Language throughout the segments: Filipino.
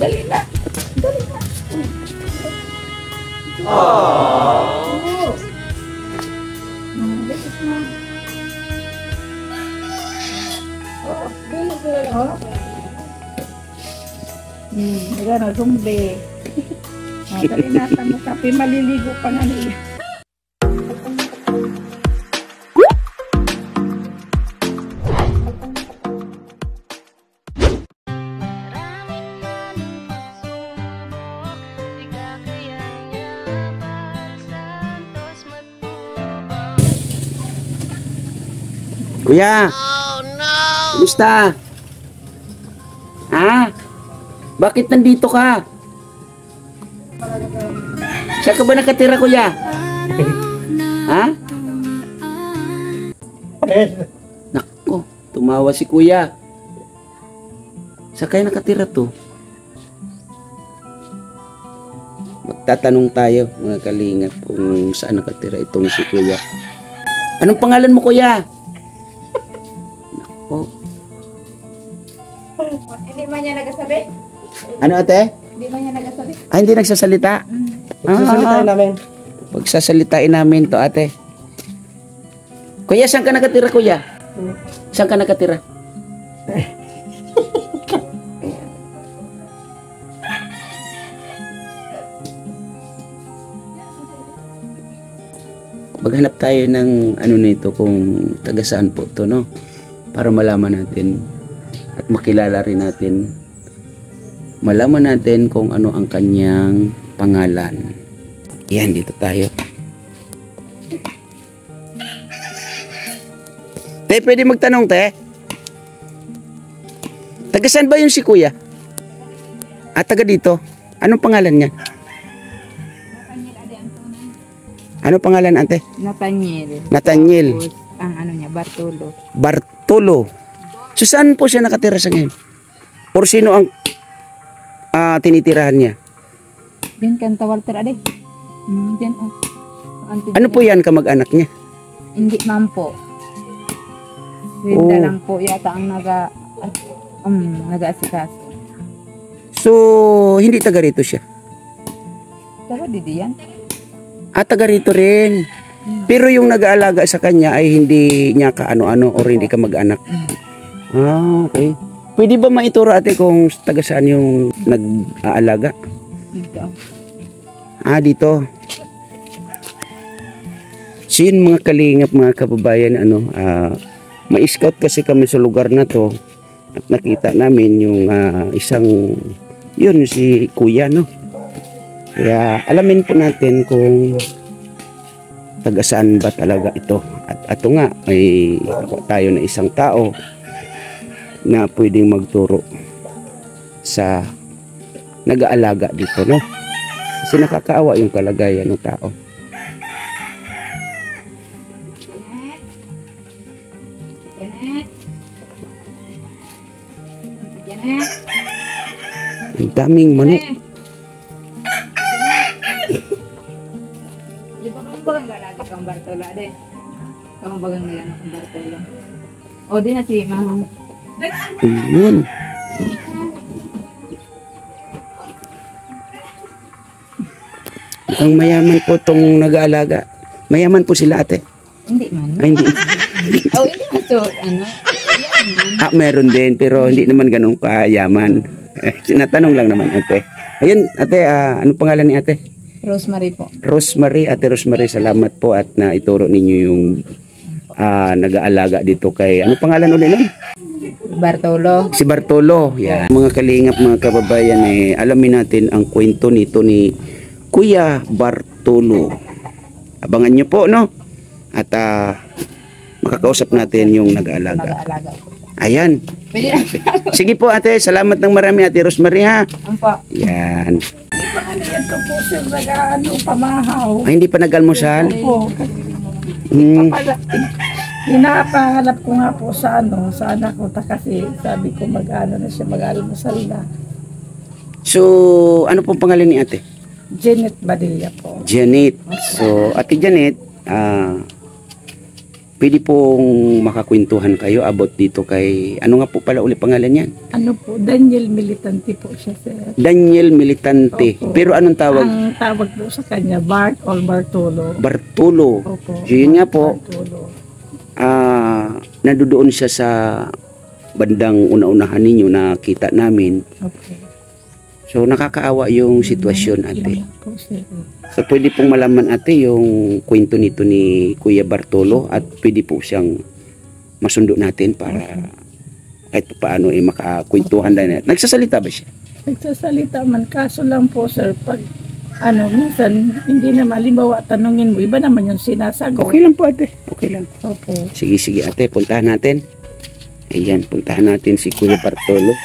Dali na. Dali na. Bilis na. Bilis na. Ayan na, sumbi. Dali na, tamo kape. Maliligo pa nga niya. Kuya! Oh no! Kumusta? Ha? Bakit nandito ka? Saan ka ba nakatira, kuya? Ha? Nako, tumawa si kuya. Saan kayo nakatira to? Magtatanong tayo, mga kalingap, kung saan nakatira itong si kuya. Anong pangalan mo, kuya? Oh. Hindi man niya nagsasabi? Ano, ate? Hindi man niya nagsasabi? Ah, hindi nagsasalita? Pagsasalitain namin. Pagsasalitain namin to, ate. Kuya, saan ka nakatira, kuya? Saan ka nakatira? Maghanap tayo ng ano nito, kung taga saan po to, no? Para malaman natin at makilala rin natin, malaman natin kung ano ang kanyang pangalan. Yan, dito tayo. Te, pwede magtanong, te? Taga saan ba yun si kuya? At taga dito? Anong pangalan niya? Ano pangalan, ante? Nathaniel. Nathaniel. Tapos, ang ano niya, Bartolo. Bartolo. So, saan po siya nakatira sa ngayon? Or sino ang tinitirahan niya? Diyan kanta Walter ade. Diyan oh. Ano po yan, kamag-anak niya? Hindi man po. Winda Oh. lang po yata ang nag-aasikaso. So, hindi taga rito siya. Pero di yan. At taga rito rin. Pero yung nag-aalaga sa kanya ay hindi niya ka-ano-ano or hindi ka mag-anak. Ah, okay. Pwede ba maituro, ate, kung taga saan yung nag-aalaga? Dito. Ah, dito. So yun, mga kalingap, mga kababayan, ma-scout kasi kami sa lugar na to at nakita namin yung isang, yun, si kuya, no? Kaya alamin po natin kung taga saan ba talaga ito. At ito nga, may tayo na isang tao na pwedeng magturo sa nag-aalaga dito, no? Kasi nakakaawa yung kalagayan ng tao. Ang daming manok. Di ba kung bagang galaga kang Bartolo ade? Kung bagang galaga kang Bartolo. O di na si Mamang. Ayun. Mukhang mayaman po itong nag-aalaga. Mayaman po sila, ate. Hindi man. Ay, hindi. Oh, hindi man to, ano? Meron din, pero hindi naman ganun kayaman. Sinatanong lang naman, ate. Ayun, ate, anong pangalan ni ate? Rosemary po. Rosemary, ate Rosemary, salamat po at naituro ninyo yung nag-aalaga dito kay, anong pangalan ulit nun? Bartolo. Si Bartolo. Yan. Mga kalingap, mga kababayan, alamin natin ang kwento nito ni Kuya Bartolo. Abangan nyo po, no? At makakausap natin yung nag-aalaga. Mag-aalaga. Ayan. Pwede na. Sige po, ate. Salamat ng marami, ate Rosemary, ha? Ang po. Yan. Yan ka po sir, pamahaw. Ay, hindi pa nag-almusal? Po, hinapahanap ko nga po sa anak ko kasi sabi ko mag-ano na siya, mag-almusal na. So, ano pong pangalan ni ate? Janet Badilla po. Janet. So, ate Janet, pwede pong makakwentuhan kayo about dito kay, ano nga po pala uli pangalan yan? Ano po, Daniel Militante po siya, sir. Daniel Militante. Opo. Pero anong tawag? Ang tawag po sa kanya, Bart or Bartolo. Bartolo. Opo. So, yun nga po, Bartolo. nandoon siya sa bandang una-unahan ninyo na kita namin. Opo. So, nakakaawa yung sitwasyon, ate. Yun po, sir. So, pwede pong malaman, ate, yung kwento nito ni Kuya Bartolo at pwede po siyang masundo natin para kahit paano makakwentuhan na natin. Nagsasalita ba siya? Nagsasalita man, kaso lang po, sir, pag minsan, hindi naman, halimbawa, tanungin mo, iba naman yung sinasagot. Okay lang po, ate. Okay lang. Opo. Sige, sige, ate. Puntahan natin. Ayan, puntahan natin si Kuya Bartolo.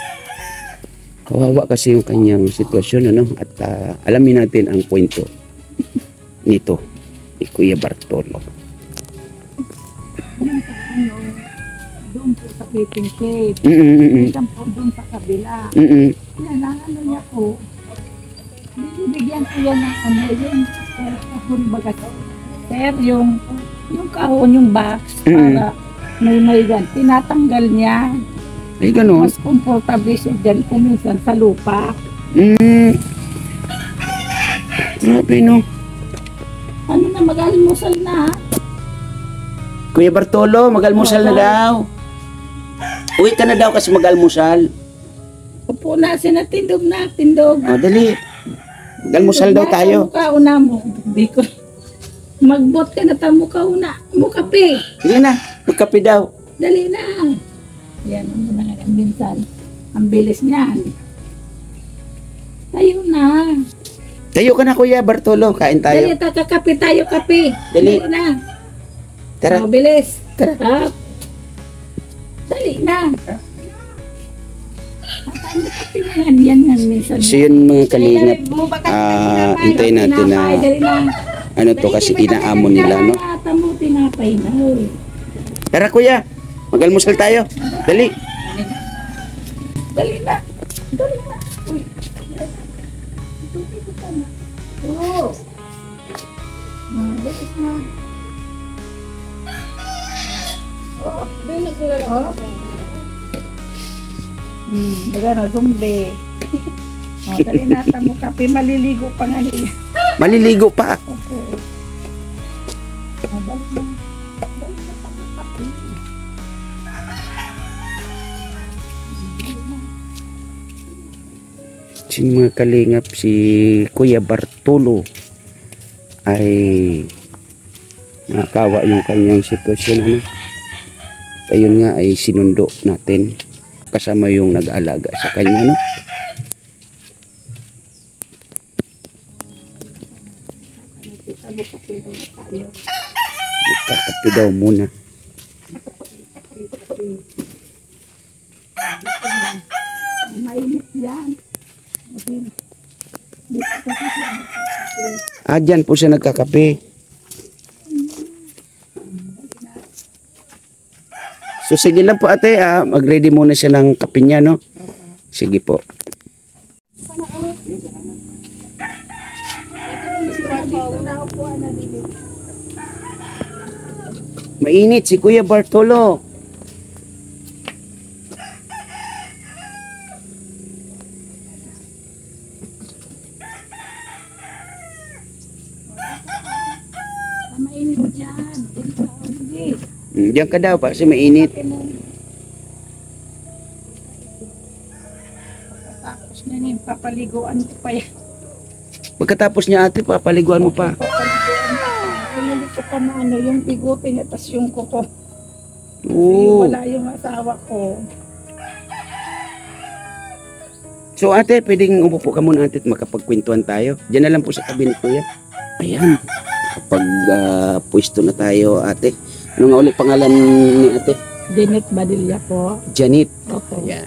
Kawawa kasi yung kanyang sitwasyon, ano? At alamin natin ang kwento nito ni Kuya Bartolo. Doon po sa Kiting Cave. Minsan po doon sa kabila. Yan, ang ano niya po, binibigyan ko yan ng ano, yung kumbaga, sir, yung kahon, yung box, para may gan, tinatanggal niya. Ay, ganun. Mas comfortable siya dyan kuminsan sa lupa. Grabe, no? Ano na, mag-almusal na. Kuya Bartolo, mag-almusal na daw. Uwi ka na daw kasi mag-almusal. Upo na, sinatindog na, tindog. O, dali. Mag-almusal daw tayo. Mukha una mo. Di ko. Magbot ka na ta mukha una. Mukape. Sige na, magkape daw. Dali na. Yan ang muna nga minsan. Ang bilis niyan. Tayo na. Tayo ka na, Kuya Bartolo. Kain Dali tayo. ta, kakape tayo, kape. Dali. na. Tara. Oh, bilis. Tara. Dali na. Ano kape na yan? Yan nga minsan. So yun mga kalingap, hintayin natin na ano to kasi inaamon nila, no? Tamo, tinapay na. Tara, Kuya. Mag-almusal tayo. Dali. Dali na. Dali na. Uy. Oo. Bilis na. Oo. Bilis na. Oo. Baga na, zumbi. Dali na, tamo kape. Maliligo pa nga nila. Maliligo pa. Okay. Balik na. Si mga kalingap, si Kuya Bartolo ay nakakawa yung kanyang sitwasyon, ano? Ayun nga ay sinundo natin kasama yung nag-aalaga sa kanya, no? Magkakape daw muna. Mainit yan. Dyan po siya nagkakape. So sige lang po, ate, mag-ready muna siya ng kape niya, no? Sige po. Mainit si Kuya Bartolo. Mainit dyan. Diyan ka daw pa kasi mainit. Tapos na niya, papaliguan ko pa yan. Pagkatapos niya, ate, papaliguan mo pa. Papaliguan ko pa. Pinili ko pa na ano, yung bigutin niya, tas yung kuko. Oo. Wala yung asawa ko. So ate, pwedeng umupo ka muna, ate, at makapagkwentuhan tayo. Diyan na lang po sa tabi ni Kuya. Ayan. Kapag pwesto na tayo, ate. Ano nga ulit pangalan ni ate? Janet Badilla po. Janet. Opo. Ayan.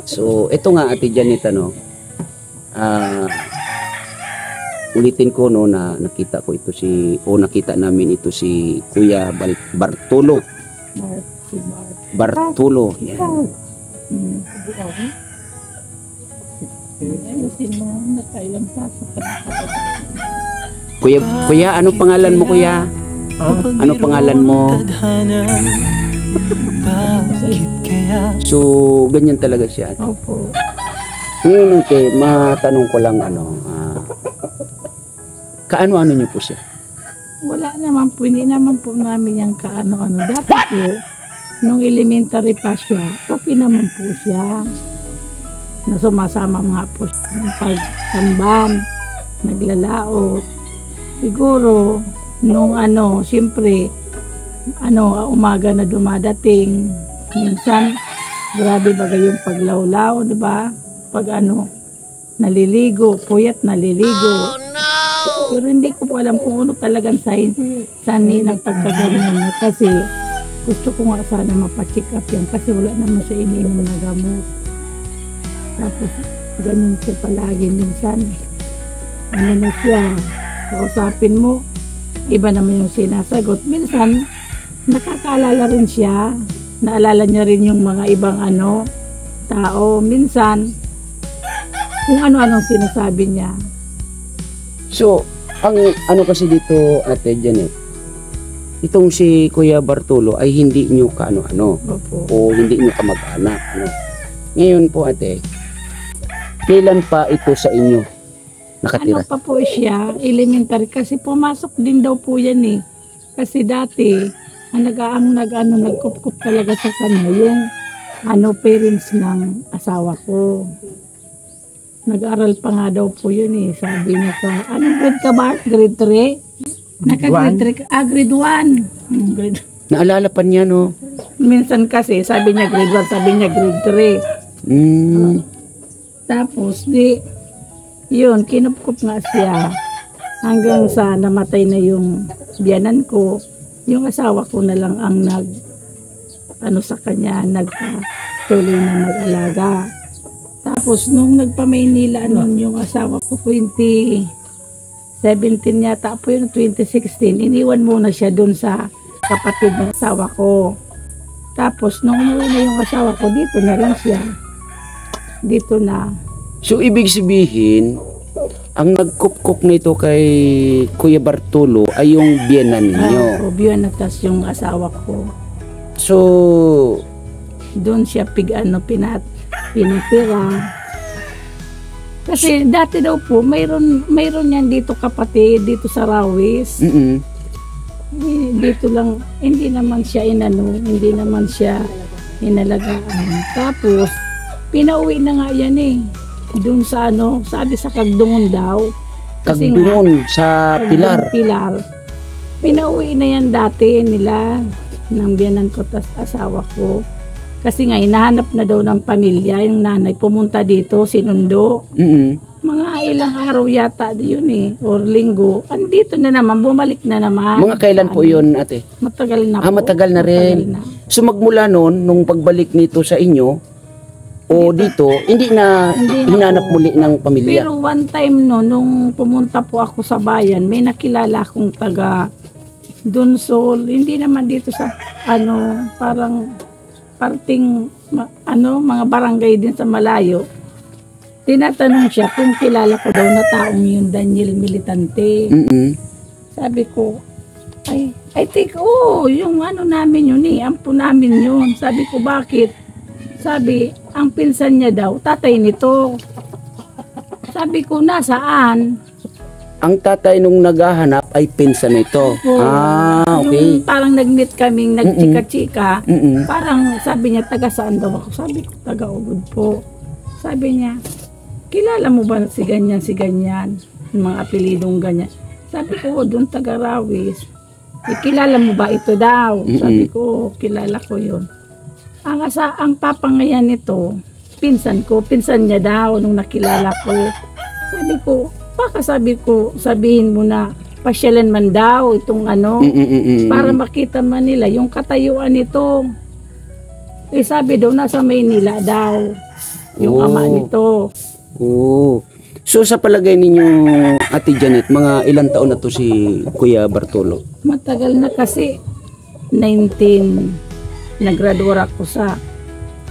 So, ito nga, ate Janet, ano, ulitin ko, no, na nakita ko ito nakita namin ito si Kuya Bartolo. Si Bart. Bartolo. Yan. Ayusin mo, nakailang sa Kuya, ano pangalan mo, Kuya? Ano pangalan mo? So, ganyan talaga siya. Opo. Ngayon, ate, matanong ko lang kaano-ano niyo po siya? Wala naman po, hindi naman po namin yung kaano-ano. Dati po, nung elementary pa siya, okay naman po siya. Na sumasama mga po siya ng pagtamban, naglalaot. Siguro, nung siyempre, umaga na dumadating, minsan, grabe bagay yung paglawlaw, di ba? Pag naliligo, puyat naliligo. Pero hindi ko po alam kung ano talagang sani ng pagkaganyan niya. Kasi gusto ko nga sana mapacheck up yan kasi wala naman siya iniinom na gamot. Tapos ganun siya palagi minsan. Na siya, kausapin mo, iba naman yung sinasagot. Minsan, nakakaalala rin siya. Naalala niya rin yung mga ibang tao. Minsan, kung ano-anong sinasabi niya. So, ang kasi dito, Ate Janet, itong si Kuya Bartolo ay hindi nyo kaano-ano Opo. o hindi nyo kamag-anak. Ngayon po, Ate, kailan pa ito sa inyo nakatira? Pa po siya, elementary, kasi pumasok din daw po yan eh. Kasi dati, nagkup-kup talaga sa kanya yung parents ng asawa ko. Nag-aral pa nga daw po yun eh. Sabi niya pa, anong grade ka ba? Grade 3? Naka-grade 3 ka? Grade 1. Grade. Naalala pa niya, no? Minsan kasi, sabi niya grade 1, sabi niya grade 3. Tapos, yun, kinupkup nga siya. Hanggang sa namatay na yung biyanan ko, yung asawa ko na lang ang sa kanya, nagpatuloy na mag-alaga. Tapos, nung nagpa-Maynila yung asawa ko, 2017 yata po yun, 2016, iniwan muna siya dun sa kapatid ng asawa ko. Tapos, nung umuwi na yung asawa ko, dito na lang siya. Dito na. So, ibig sabihin, ang nagkup-kup nito kay Kuya Bartolo ay yung biyenan ninyo. Biyenan, tas yung asawa ko. So, doon siya pinatira. Kasi dati daw po, mayroon yan dito kapatid, dito sa Rawis. Dito lang, hindi naman siya hindi naman siya inalagaan. Tapos, pinauwi na nga yan eh. Doon sa sabi sa Kagdungon daw. Kagdungon sa Pilar. Pinauwi na yan dati nila, ng biyanan ko tas asawa ko. Kasi nga, hinahanap na daw ng pamilya, yung nanay, pumunta dito, sinundo. Mga ilang araw yata yun eh, or linggo. Andito na naman, bumalik na naman. Mga kailan po yun, ate? Matagal na po. Matagal na rin. Matagal na. So magmula noon, nung pagbalik nito sa inyo, dito, hindi na hinanap muli ng pamilya. Pero one time nung pumunta po ako sa bayan, may nakilala akong taga Dunsol. Hindi naman dito sa, parang parting mga barangay din sa malayo. Tinatanong siya kung kilala ko daw na taong yung Daniel Militante. Sabi ko, I think, yung namin yun eh, ampo namin yun. Sabi ko, bakit? Sabi, ang pinsan niya daw, tatay nito. Sabi ko, nasaan? Ang tatay nung naghahanap ay pinsan nito. Okay. Yung parang nag-meet kaming, nagchika-chika. Parang sabi niya, taga saan daw ako? Sabi ko, taga Ugod po. Sabi niya, kilala mo ba si ganyan? Yung mga apelidong ganyan. Sabi ko, doon taga Rawis. Kilala mo ba ito daw? Sabi ko, kilala ko yun. Ang papangayan nito, pinsan niya daw nung nakilala ko. Sabi ko, baka sabihin mo na pasyalan man daw itong para makita man nila yung katayuan nito. Sabi daw nasa Maynila daw yung ama nito. So sa palagay ninyo, Ate Janet, mga ilang taon na to si Kuya Bartolo? Matagal na kasi 19 naggraduate ako sa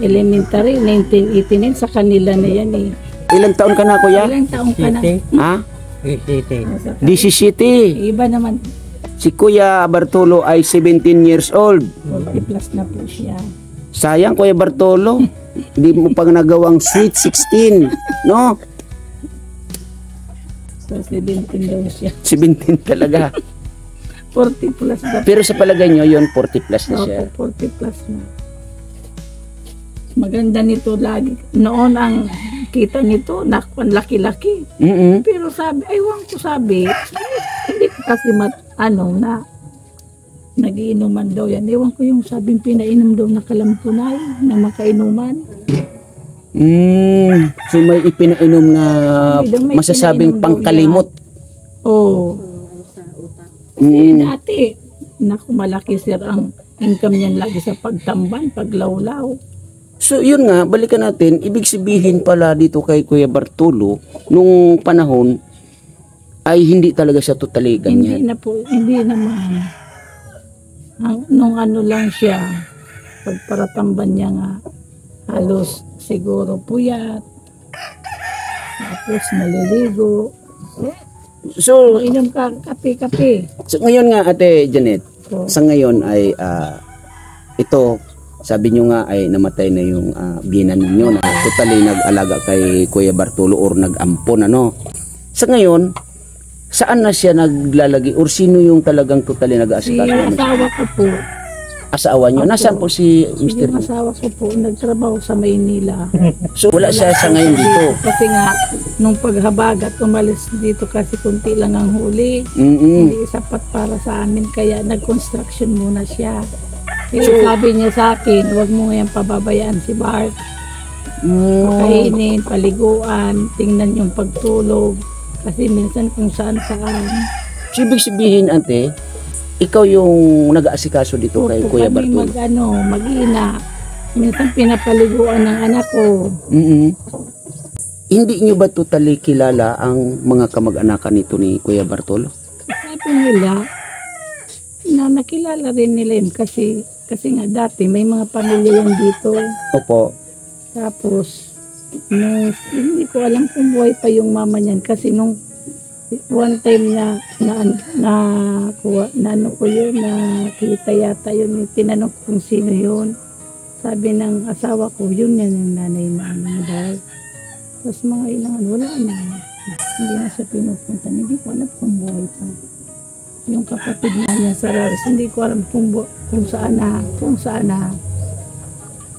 elementary 1989 sa kanila na yan eh. Ilang taon ka na, Kuya? Ilang taon ka na? Ha? 17. Iba naman. Si Kuya Bartolo ay 17 years old. 40 plus na po siya. Sayang, Kuya Bartolo. Hindi mo pang nagawang sweet 16. No? So, 17 daw siya. 17 talaga. 40 plus na. Pero sa palagay nyo, yun, 40 plus na siya. Opo, 40 plus na. Maganda nito lagi. Noon ang kita nito, ang laki-laki. Mm-mm. Pero sabi, aywan ko sabi, hindi ko kasi na nagiinuman daw yan. Ewan ko yung sabing pinainom daw na kalampunay, na makainuman. So may ipinainom na May masasabing pinainom daw pangkalimot. Oo. Mm. Dati, naku malaki sir ang income niyan lagi sa pagtamban, paglawlaw. So yun nga, balikan natin, ibig sabihin pala dito kay Kuya Bartolo, nung panahon, ay hindi talaga siya totally ganyan. Hindi naman. Nung ano lang siya, pagparatamban niya nga, halos siguro puyat, tapos naliligo. So, Inom ka kape-kape. so ngayon nga Ate Janet, So, sa ngayon ay ito, sabi nyo nga ay namatay na yung biyenan ninyo na totally nag-alaga kay Kuya Bartolo or nag-ampon ano. Sa ngayon, saan na siya naglalagi or sino yung talagang totally si nag-aasikaso? asawa ko po, Asawa nyo? Nasaan po si Mr. yung asawa ko po, nagtrabaho sa Maynila. So wala siya sa ngayon dito. Kasi nga, nung paghabagat, umalis dito kasi kunti lang ang huli. Mm-mm. Hindi sapat para sa amin, kaya nag-construction muna siya. Pero sabi niya sa akin, huwag mo ngayon pababayaan si Bart. Pakainin, paliguan, tingnan yung pagtulog. Kasi minsan kung saan-saan. So ibig sabihin ate, ikaw yung nag-aasikaso dito kay Kuya Kami Bartolo? mag-ina. Minsan pinapaliguan ng anak ko. Mm-mm. Hindi nyo ba totally kilala ang mga kamag-anakan nito ni Kuya Bartolo? Sabi nila, na nakilala rin nila yun kasi nga dati may mga pamilya yan dito. Opo. Tapos, hindi ko alam kung buhay pa yung mama niyan kasi nung one time na nakita yata yun, tinanong ko kung sino yun. Sabi ng asawa ko, yun yan yung nanay na daw. Tapos mga ilangan, wala na. Hindi na siya pinupunta. Hindi ko alam kung buhay pa. Yung kapatid na niya sa Raris, hindi ko alam kung saan na.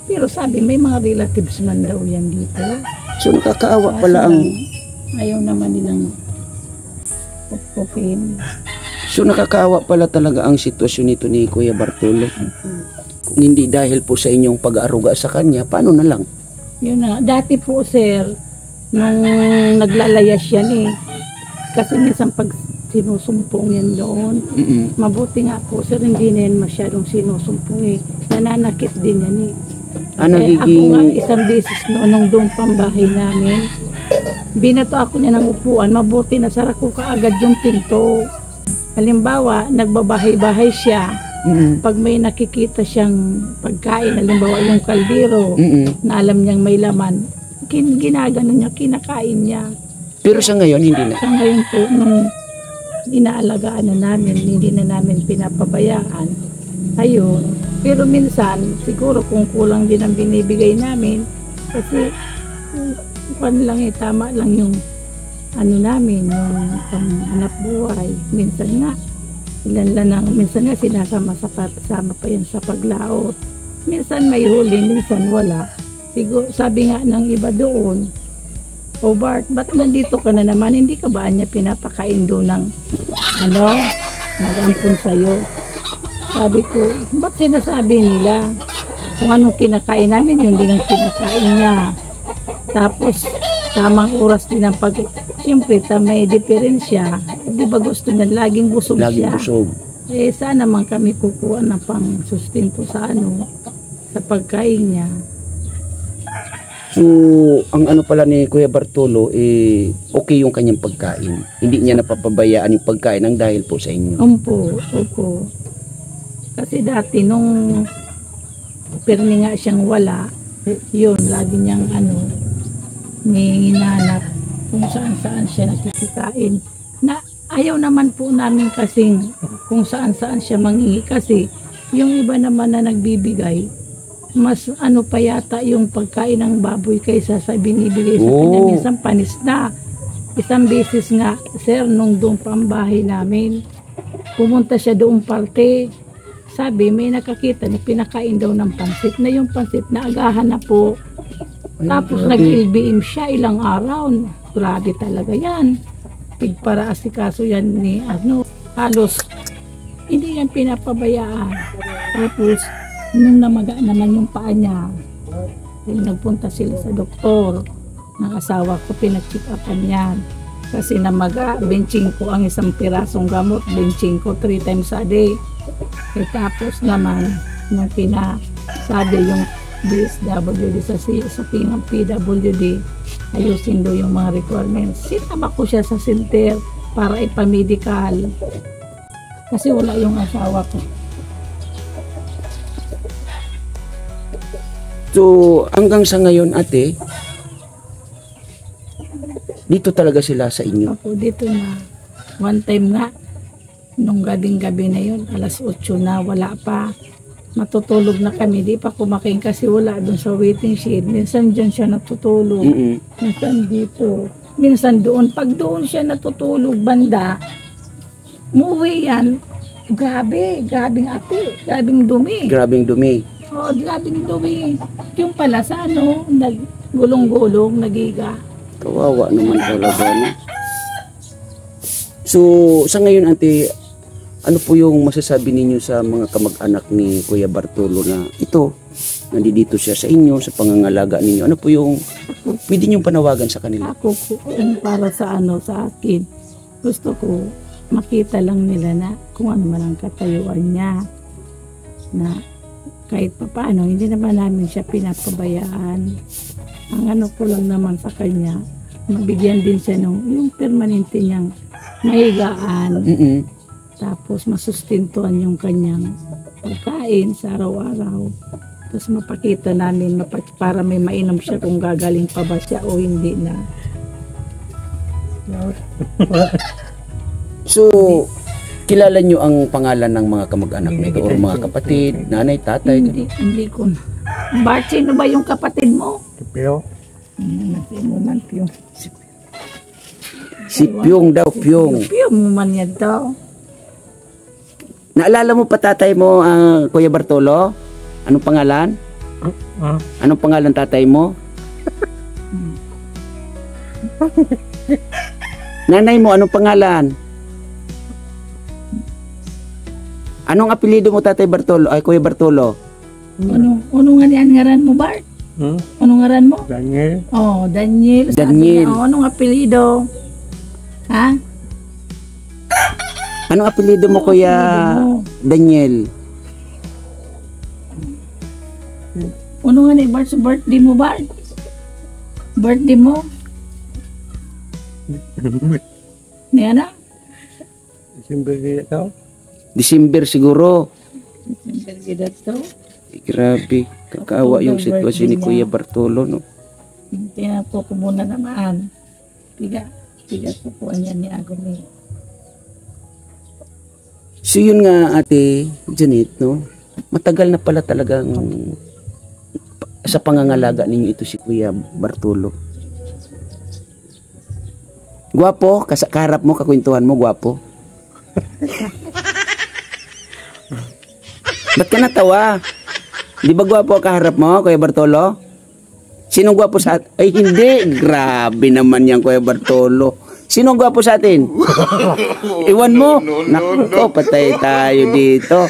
Pero sabi, may mga relatives man daw yan dito. So nakakaawa pala ang... Ayaw naman nilang pupupin. So nakakaawa pala talaga ang sitwasyon nito ni Kuya Bartolo. Kung hindi dahil po sa inyong pag-aaruga sa kanya, paano na lang? Yun na. Dati po, sir, nung naglalayas yan kasi minsan pag sinusumpong yan doon, mabuti nga po, sir, hindi na yan masyadong sinusumpong nananakit din yan Ako nga, isang beses nung doon pambahay namin, binato ako niya ng upuan, mabuti na sara ko kaagad yung pinto. Halimbawa, nagbabahay-bahay siya, pag may nakikita siyang pagkain, halimbawa yung kaldero, na alam niyang may laman, ginagano niya, kinakain niya. Pero sa ngayon, hindi na. Sa ngayon po, nung inaalagaan na namin, hindi na namin pinapabayaan, ayun. Pero minsan, siguro kung kulang din ang binibigay namin, kasi tama lang yung namin, yung panghanap buhay. Minsan nga, minsan nga sinasama pa yan sa paglaot. Minsan may huli, minsan wala. Siguro, sabi nga ng iba doon, "O Bart, ba't nandito ka na naman? Hindi ka ba niya pinapakain doon ng nag-ampun sa'yo?" Sabi ko, ba't sinasabi nila? Kung anong kinakain namin, yun din ang kinakain niya. Tapos, tamang oras din ang siyempre, may diferensya. Di ba gusto niya, laging busog Laging siya. busog. Saan naman kami kukuha ng pang-sustento sa sa pagkain niya. So, ang pala ni Kuya Bartolo, okay yung kanyang pagkain. Hindi niya napapabayaan yung pagkain ng dahil po sa inyo. Opo. Kasi dati nung perni nga siyang wala, yun, lagi niyang hinanap kung saan siya nakikikain. Na ayaw naman po namin kasing kung saan-saan siya manghingi kasi yung iba naman na nagbibigay, mas ano pa yata yung pagkain ng baboy kaysa sa binibigay sa kanya. Oh. Minsan panis na. Isang beses nga, sir, nung doon pa ang bahay namin, pumunta siya doong parte. Sabi, may nakakita na pinakain daw ng pansit na yung pansit na agahan na po. Tapos nag-LBM siya ilang araw. Grabe talaga yan. Para asikaso yan ni halos hindi yan pinapabayaan. Tapos nung namaga naman yung paa niya, nagpunta sila sa doktor ng asawa ko, pinag-check upan yan kasi namaga, benching ko ang isang pirasong gamot, benching ko 3 times a day. Tapos naman nung pinasabi yung DSWD sa PWD, ayusin daw yung mga requirements. Sinama ko siya sa center para ipamedical kasi wala yung asawa ko. So, hanggang sa ngayon, ate, dito talaga sila sa inyo. Ako dito na. One time nga, nung gabing-gabi na yun, alas 8 na, wala pa. Matutulog na kami, di pa kumakain kasi wala dun sa waiting shed. Minsan dyan siya natutulog. Minsan dito. Minsan doon. Pag doon siya natutulog banda, umuwi yan. Grabing api. Grabing dumi. Grabing dumi. Oh, grabing dumi. Yung pala sa naggulong-gulong, nagiga. Kawawa naman talaga, no? So, sa ngayon, ate, ano po yung masasabi ninyo sa mga kamag-anak ni Kuya Bartolo na ito, nandito siya sa inyo, sa pangangalaga ninyo? Ano po yung pwede niyong panawagan sa kanila? Ako po, para sa sa akin, gusto ko makita lang nila na kung ano man ang katayuan niya. Na kahit pa paano, hindi naman namin siya pinapabayaan. Ang ano ko lang naman sa kanya, mabigyan din siya ng yung permanente niyang mahigaan. Tapos masustentuhan yung kanyang pagkain sa araw-araw. Tapos mapakita namin para may mainom siya kung gagaling pa ba siya o hindi na. So, kilala nyo ang pangalan ng mga kamag-anak nito o mga kapatid, nanay, tatay? Hindi ko na. Bart, sino ba yung kapatid mo? Pero, Si Pyong daw, Pyong. Pyong mo man yan daw. Naalala mo pa tatay mo, Kuya Bartolo? Anong pangalan? Anong pangalan tatay mo? Nanay mo, anong pangalan? Anong apelyido mo tatay Bartolo? Ay, Kuya Bartolo? Ano nga niyan ngaran mo, Bart? Anong ngaran mo? Daniel, Oh, Daniel. Daniel. Oh, anong apelyido? Ha? Anong apelyido mo, Kuya Daniel? Ano nga ni Bart? Sa birthday mo, Bart? Birthday mo? Niya na? siyempre ito. December siguro. Birthday daw. Grabe, kakaawa yung sitwasyon ni Kuya Bartolo, no? Tinapo ko muna naman. Piga ko po niya ni Agumi. So yun nga ate Janet, no? Matagal na pala talagang sa pangangalaga ninyo ito si Kuya Bartolo. Gwapo, kaharap mo, kakwentuhan mo, gwapo. Ba't ka natawa? Di ba gwapo kaharap mo, Kuya Bartolo? Sinong gwapo sa atin? Ay hindi, grabe naman yan Kuya Bartolo. Sinong gwapo sa atin? Iwan mo. Naku, patay tayo dito.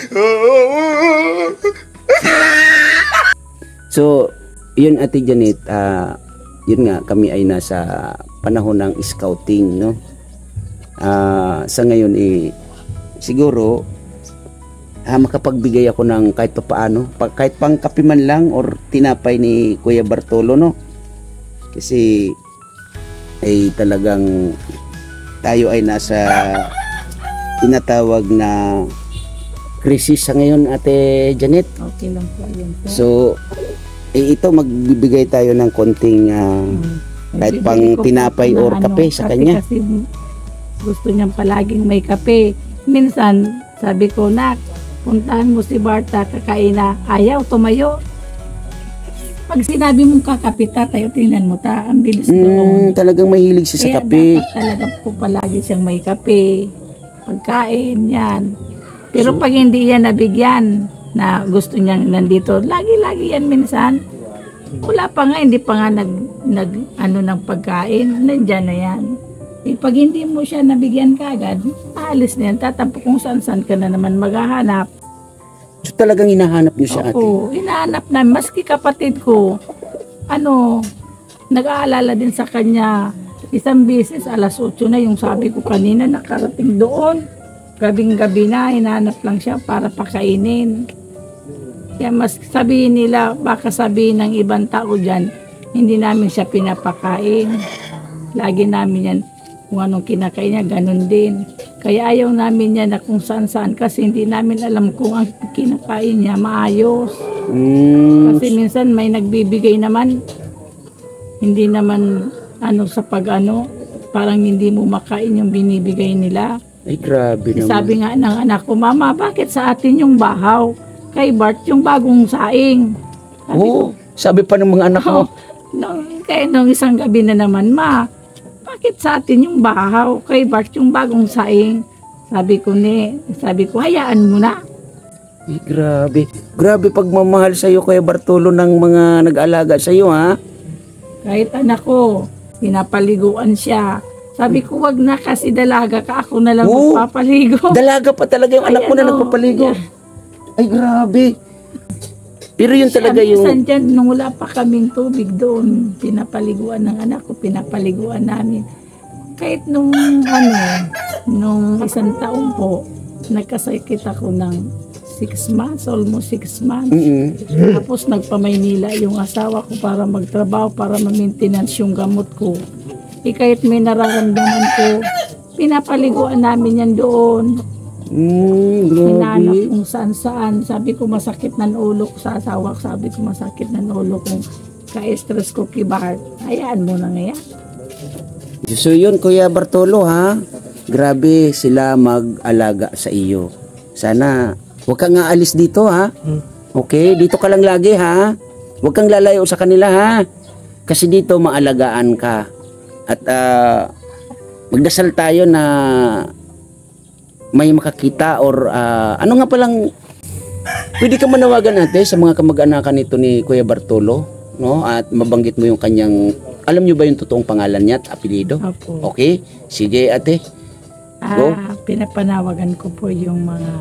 So, yun Ate Janet, yun nga, kami ay nasa panahon ng scouting, no? Sa ngayon, siguro, makapagbigay ako ng kahit paano, kahit pang kape man lang or tinapay ni Kuya Bartolo, no? Kasi, ay talagang tayo ay nasa tinatawag na krisis sa ngayon, Ate Janet. Okay lang po yun po. So, ito magbibigay tayo ng konting kahit pang Bibili ko po tinapay na or kape sa kanya. Kasi gusto niyang palaging may kape. Minsan, Sabi ko, nak, puntahan mo si Barta, kakain na. Ayaw, tumayo. Pag sinabi mong kakapita, tayo tingnan mo ta, ang bilis doon. Talagang mahilig siya sa Kaya kape. dapat talaga po palagi siyang may kape, pagkain, yan. Pero pag hindi yan nabigyan, na gusto niyang nandito, lagi-lagi yan minsan. Wala pa nga, hindi pa nga ano ng pagkain, nandyan na yan. Eh, pag hindi mo siya nabigyan kagad, aalis na yan, tatampo kung saan-saan ka na naman maghahanap. So talagang hinahanap niyo siya, ate? Oo, hinahanap na, maski kapatid ko, nag-aalala din sa kanya, isang beses, alas 8 na, yung sabi ko kanina, nakarating doon. Gabing-gabi na, hinahanap lang siya para pakainin. Kaya mas sabihin nila, baka sabihin ng ibang tao dyan, hindi namin siya pinapakain. Lagi namin yan, kung anong kinakain niya, ganun din. Kaya ayaw namin yan na kung saan-saan kasi hindi namin alam kung ang kinakain niya maayos. Kasi minsan may nagbibigay naman, hindi naman sa parang hindi mo makain yung binibigay nila. Ay, grabe naman. Sabi nga ng anak ko, Mama, bakit sa atin yung bahaw? Kay Bart yung bagong saing. Sabi pa ng mga anak mo. Kaya nung isang gabi na naman, Ma, bakit sa atin yung bahaw? Kay Bart yung bagong saing. Sabi ko, hayaan mo na. Ay, grabe. Grabe pagmamahal sa'yo, Kuya Bartolo, ng mga nag-alaga sa'yo, ha? Kahit anak ko, pinapaliguan siya. Sabi ko, wag na kasi dalaga ka, ako na lang magpapaligo. Dalaga pa talaga yung anak mo na nagpapaligo. Yeah. Ay, grabe. Pero yun talaga Minsan dyan, nung wala pa kaming tubig doon, pinapaliguan ng anak ko, pinapaliguan namin. Kahit nung isang taon po, nagkasakit ako ng 6 months, almost 6 months. Tapos nagpa-Maynila yung asawa ko para magtrabaho, para ma-maintenance yung gamot ko. Kahit may nararamdaman ko, pinapaliguan namin yan doon. Hinanap kung saan-saan. Sabi ko masakit ng ulo ko sa asawa ko. Sabi ko masakit ng ulo kung ka-stress ko kibar. Hayaan mo na ngayon. So yun, Kuya Bartolo, ha? Grabe sila mag-alaga sa iyo. Sana huwag kang aalis dito, ha? Okay? Dito ka lang lagi, ha? Huwag kang lalayo sa kanila, ha? Kasi dito maalagaan ka. At magdasal tayo na may makakita or ano nga palang pwede ka manawagan natin sa mga kamag-anakan nito ni Kuya Bartolo, no? At mabanggit mo yung kanyang, alam nyo ba yung totoong pangalan niya at apelyido? Opo. Okay? Sige, ate. Go. Pinapanawagan ko po yung mga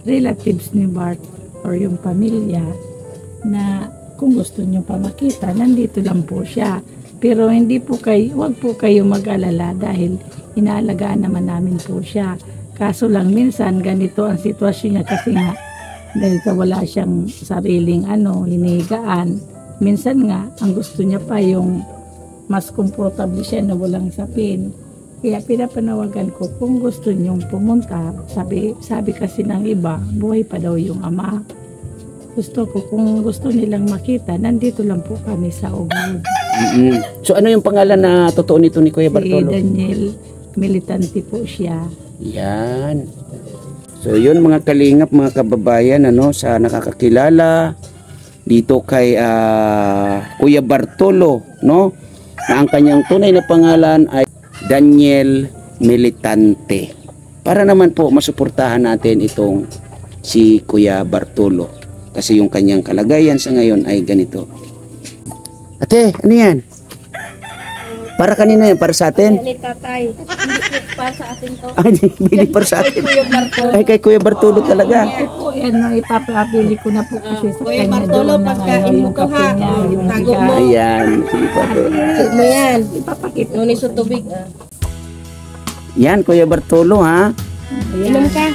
relatives ni Bart or yung pamilya na kung gusto nyo pa makita, nandito lang po siya. Pero wag po kayo mag-alala dahil inaalagaan naman namin po siya. Kaso lang minsan ganito ang sitwasyon niya kasi nga dahil wala siyang sariling hinihigaan. Minsan nga ang gusto niya pa yung mas komportable siya na walang sapin. Kaya pinapanawagan ko kung gusto niyong pumunta, sabi kasi ng iba, buhay pa daw yung ama. Gusto ko kung gusto nilang makita, nandito lang po kami sa Ubud. So ano yung pangalan na totoo nito ni Kuya Bartolo? Si Daniel Militante po siya. Yan. So yun mga kalingap, mga kababayan, sa nakakakilala dito kay Kuya Bartolo, no? Na ang kanyang tunay na pangalan ay Daniel Militante. Para naman po masuportahan natin itong si Kuya Bartolo. Kasi yung kanyang kalagayan sa ngayon ay ganito. Ate, ano yan? Para kanina yan, para sa atin? Ni tatay. Hindi para sa atin to. Ay, bili para sa atin. Kuya Bartolo. Ay, kay Kuya Bartolo talaga. Po, ipapabili ko na po kasi sa Kuya kanya Bartolo, doon na pagkain mo yung to, kape ha? niya, yung Tago mo. bigas. Ayan. Sige po, ate. Mo yan. Ipapakita. Nunis sa tubig. Yan, Kuya Bartolo, ha? Inom ka.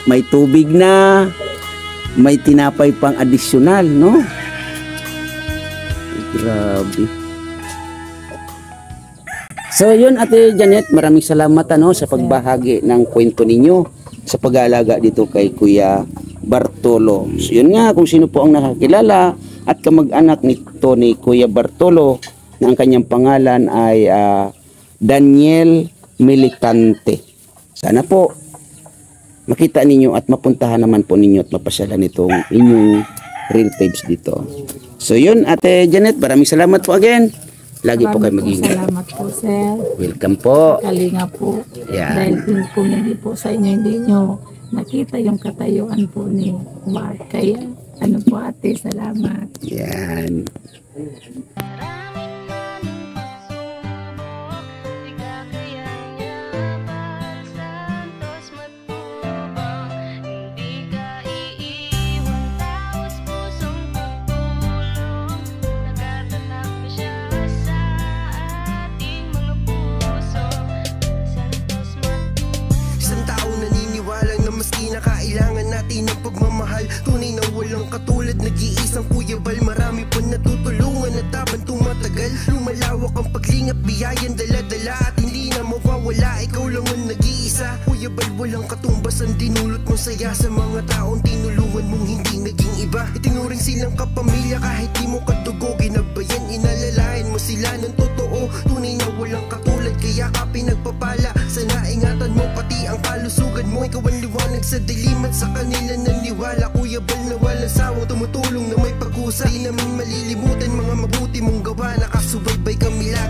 May tubig na. May tinapay pang adisyonal, no? Grabe. So yun, Ate Janet, maraming salamat sa pagbahagi ng kwento ninyo sa pag-aalaga dito kay Kuya Bartolo. So yun nga, kung sino po ang nakakilala at kamag-anak nito ni Kuya Bartolo na ang kanyang pangalan ay Daniel Militante. Sana po makita ninyo at mapuntahan naman po ninyo at mapasyalan itong inyong relatives dito. So yun, Ate Janet, maraming salamat po again. Lagi po kayo mag-ingat. Salamat po, sir. Welcome po. Kalinga po. Yan. Dahil kung hindi po sa inyo, hindi nyo nakita yung katayuan po ni Mark. Kaya, ano po ate, salamat. Yan. Kailangan natin ng pagmamahal, tunay na walang katulad, nag-iisang Kuya Bal. Marami pa natutulungan at habang tumatagal, lumalawak ang paglingap, biyayan dala-dala at hindi na mawawala. Ikaw lang ang nag-iisa, Kuya Bal, walang katumbas ang dinulot mong saya sa mga taong tinulungan mong hindi naging iba. Itinuring silang kapamilya kahit di mo kadugo, ginabayan, inalalayan mo sila ng totoo. Tunay na walang katulad, kaya ka pinagpapala. Sana ingatan mo pati ang kalusugan mo. Ikaw ang liwanag sa dilim at sa kanila naniwala. Kuya Bal na walang sawang tumutulong na may pag-usa. Di namin malilimutan mga mabuti mong gawa. Nakasubaybay kami lahat.